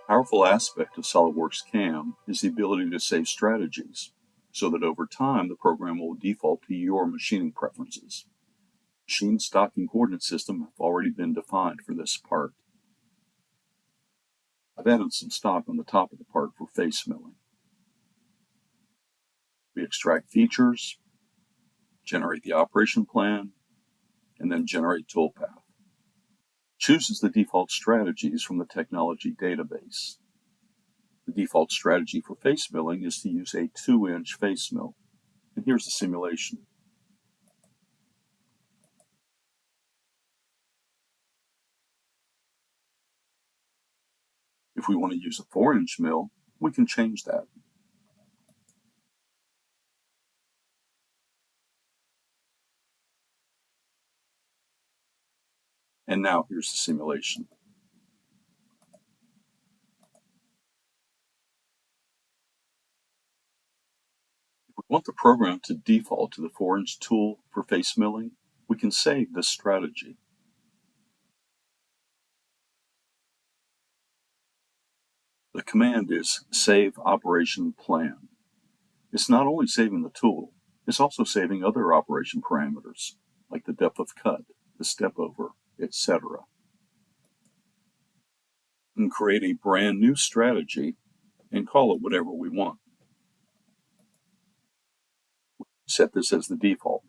A powerful aspect of SOLIDWORKS CAM is the ability to save strategies, so that over time the program will default to your machining preferences. Machine stocking coordinate system have already been defined for this part. I've added some stock on the top of the part for face milling. We extract features, generate the operation plan, and then generate toolpath. Chooses the default strategies from the technology database. The default strategy for face milling is to use a 2-inch face mill. And here's the simulation. If we want to use a 4-inch mill, we can change that. And now here's the simulation. If we want the program to default to the 4-inch tool for face milling, we can save this strategy. The command is Save Operation Plan. It's not only saving the tool, it's also saving other operation parameters, like the depth of cut, the step over, etc. And create a brand new strategy and call it whatever we want. Set this as the default.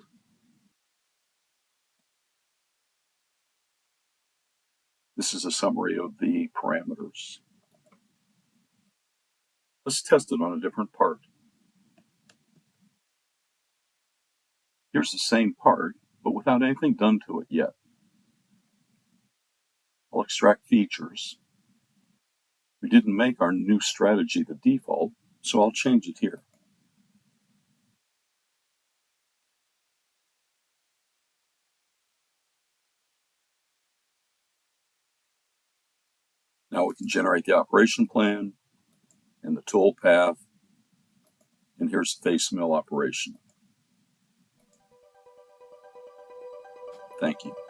This is a summary of the parameters. Let's test it on a different part. Here's the same part, but without anything done to it yet. I'll extract features. We didn't make our new strategy the default, so I'll change it here. Now we can generate the operation plan and the tool path, and here's the face mill operation. Thank you.